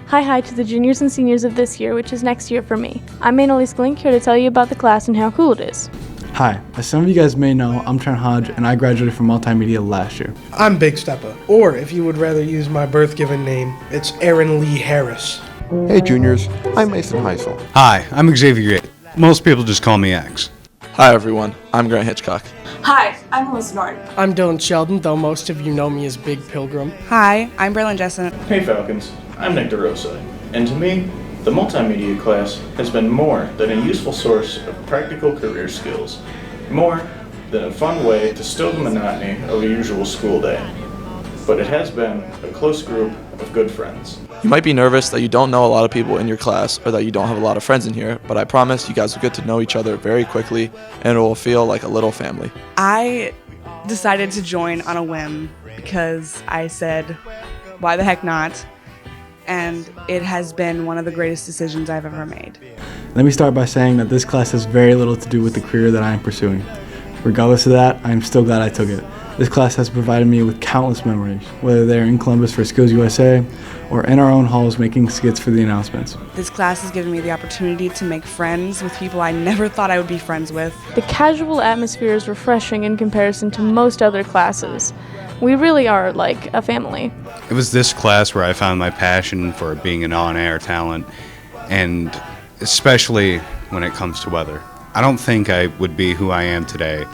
Hi to the juniors and seniors of this year, which is next year for me. I'm Annalise Glink, here to tell you about the class and how cool it is. Hi, as some of you guys may know, I'm Trent Hodge, and I graduated from Multimedia last year. I'm Big Steppa, or if you would rather use my birth-given name, it's Aaron Lee Harris. Hey juniors, I'm Mason Heisel. Hi, I'm Xavier Gate. Most people just call me X. Hi everyone, I'm Grant Hitchcock. Hi, I'm Melissa Norton. I'm Dylan Sheldon, though most of you know me as Big Pilgrim. Hi, I'm Berlin Jessen. Hey Falcons, I'm Nick DeRosa, and to me, the multimedia class has been more than a useful source of practical career skills, more than a fun way to still the monotony of a usual school day. But it has been a close group of good friends. You might be nervous that you don't know a lot of people in your class or that you don't have a lot of friends in here, but I promise you guys will get to know each other very quickly and it will feel like a little family. I decided to join on a whim because I said, why the heck not? And it has been one of the greatest decisions I've ever made. Let me start by saying that this class has very little to do with the career that I am pursuing. Regardless of that, I am still glad I took it. This class has provided me with countless memories, whether they're in Columbus for Skills USA or in our own halls making skits for the announcements. This class has given me the opportunity to make friends with people I never thought I would be friends with. The casual atmosphere is refreshing in comparison to most other classes. We really are like a family. It was this class where I found my passion for being an on-air talent, and especially when it comes to weather. I don't think I would be who I am today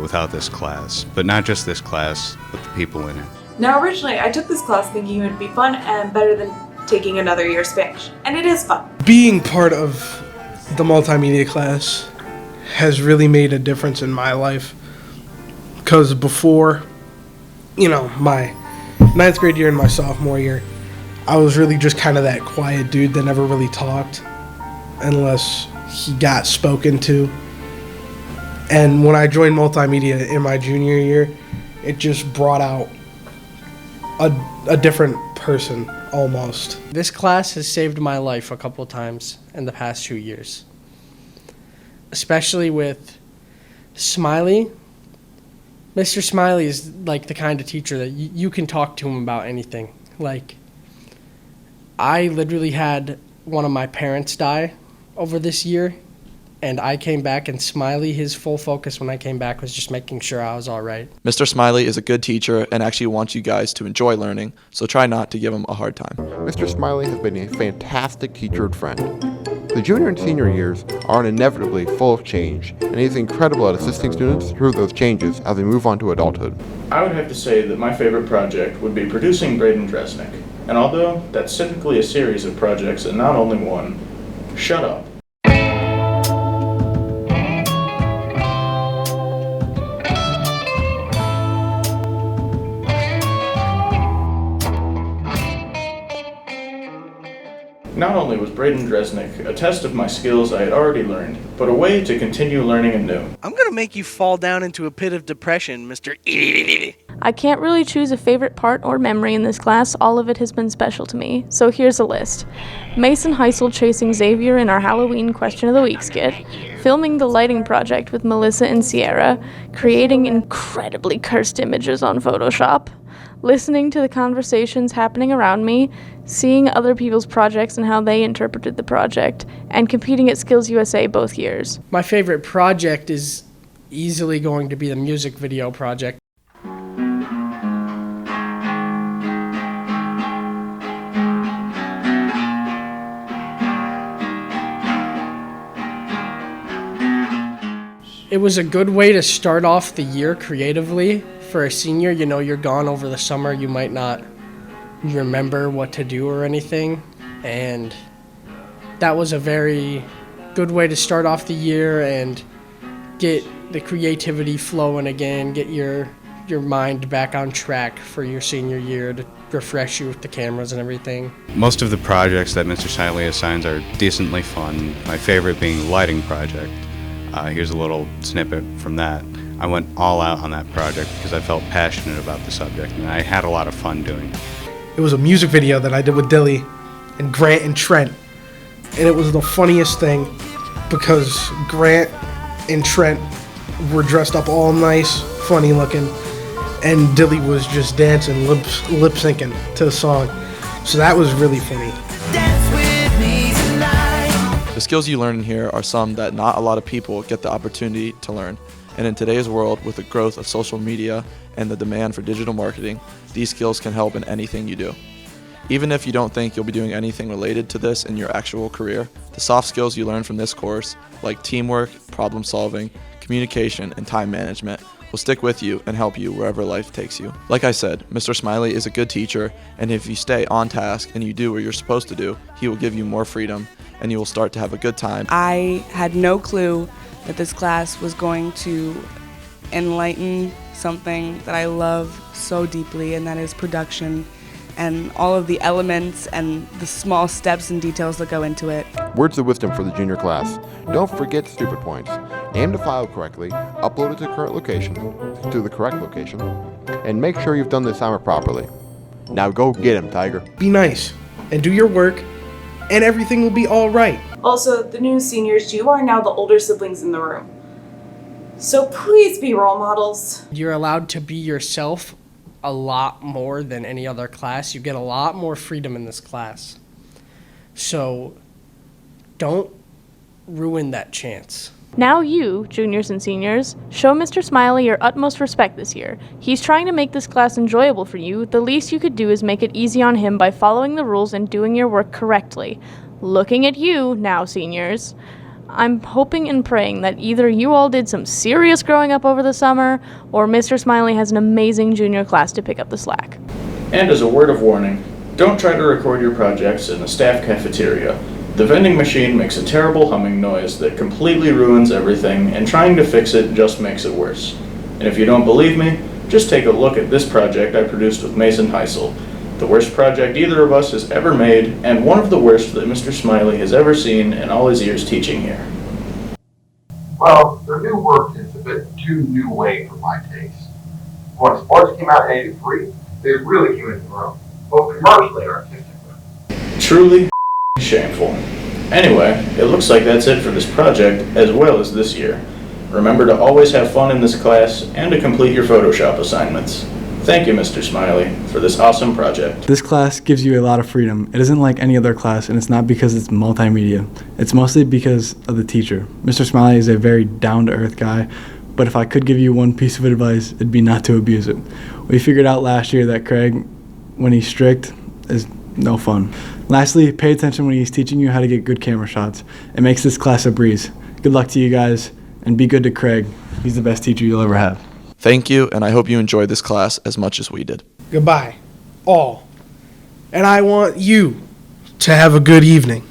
without this class, but not just this class, but the people in it. Now originally I took this class thinking it would be fun and better than taking another year of Spanish, and it is fun. Being part of the multimedia class has really made a difference in my life, because before, my 9th grade year and my sophomore year, I was really just kind of that quiet dude that never really talked unless he got spoken to. And when I joined multimedia in my junior year, it just brought out a different person almost. This class has saved my life a couple times in the past 2 years, especially with Smiley. Mr. Smiley is like the kind of teacher that you can talk to him about anything. Like, I literally had one of my parents die over this year, and I came back, and Smiley, his full focus when I came back was just making sure I was all right. Mr. Smiley is a good teacher and actually wants you guys to enjoy learning, so try not to give him a hard time. Mr. Smiley has been a fantastic teacher and friend. The junior and senior years are inevitably full of change, and he's incredible at assisting students through those changes as they move on to adulthood. I would have to say that my favorite project would be producing Braden Dresnick, and although that's typically a series of projects and not only one, shut up. Not only was Braden Dresnick a test of my skills I had already learned, but a way to continue learning anew. I'm gonna make you fall down into a pit of depression, Mr. I can't really choose a favorite part or memory in this class. All of it has been special to me. So here's a list. Mason Heisel chasing Xavier in our Halloween Question of the Week skit, filming the lighting project with Melissa and Sierra, creating incredibly cursed images on Photoshop, listening to the conversations happening around me, seeing other people's projects and how they interpreted the project, and competing at Skills USA both years. My favorite project is easily going to be the music video project. It was a good way to start off the year creatively. For a senior, you're gone over the summer, you might not remember what to do or anything, and that was a very good way to start off the year and get the creativity flowing again, get your mind back on track for your senior year to refresh you with the cameras and everything. Most of the projects that Mr. Smiley assigns are decently fun, my favorite being the lighting project. Here's a little snippet from that. I went all out on that project because I felt passionate about the subject, and I had a lot of fun doing it. It was a music video that I did with Dilly and Grant and Trent, and it was the funniest thing because Grant and Trent were dressed up all nice, funny looking, and Dilly was just dancing, lip syncing to the song. So that was really funny. The skills you learn in here are some that not a lot of people get the opportunity to learn. And in today's world, with the growth of social media and the demand for digital marketing, these skills can help in anything you do. Even if you don't think you'll be doing anything related to this in your actual career, the soft skills you learn from this course, like teamwork, problem solving, communication, and time management, will stick with you and help you wherever life takes you. Like I said, Mr. Smiley is a good teacher, and if you stay on task and you do what you're supposed to do, he will give you more freedom and you will start to have a good time. I had no clue that this class was going to enlighten something that I love so deeply, and that is production and all of the elements and the small steps and details that go into it. Words of wisdom for the junior class. Don't forget stupid points. Aim the file correctly, upload it to the correct location, and make sure you've done the assignment properly. Now go get him, Tiger. Be nice and do your work, and everything will be all right. Also, the new seniors, you are now the older siblings in the room. So please be role models. You're allowed to be yourself a lot more than any other class. You get a lot more freedom in this class. So don't ruin that chance. Now you, juniors and seniors, show Mr. Smiley your utmost respect this year. He's trying to make this class enjoyable for you. The least you could do is make it easy on him by following the rules and doing your work correctly. Looking at you now, seniors. I'm hoping and praying that either you all did some serious growing up over the summer, or Mr. Smiley has an amazing junior class to pick up the slack. And as a word of warning, don't try to record your projects in the staff cafeteria. The vending machine makes a terrible humming noise that completely ruins everything, and trying to fix it just makes it worse. And if you don't believe me, just take a look at this project I produced with Mason Heisel. The worst project either of us has ever made, and one of the worst that Mr. Smiley has ever seen in all his years teaching here. Well, their new work is a bit too new wave for my taste. When sports came out in '83, they really came into their own, both commercially and artistically. Truly shameful. Anyway, it looks like that's it for this project, as well as this year. Remember to always have fun in this class, and to complete your Photoshop assignments. Thank you, Mr. Smiley, for this awesome project. This class gives you a lot of freedom. It isn't like any other class, and it's not because it's multimedia. It's mostly because of the teacher. Mr. Smiley is a very down-to-earth guy, but if I could give you one piece of advice, it'd be not to abuse it. We figured out last year that Craig, when he's strict, is no fun. Lastly, pay attention when he's teaching you how to get good camera shots. It makes this class a breeze. Good luck to you guys, and be good to Craig. He's the best teacher you'll ever have. Thank you, and I hope you enjoyed this class as much as we did. Goodbye, all. And I want you to have a good evening.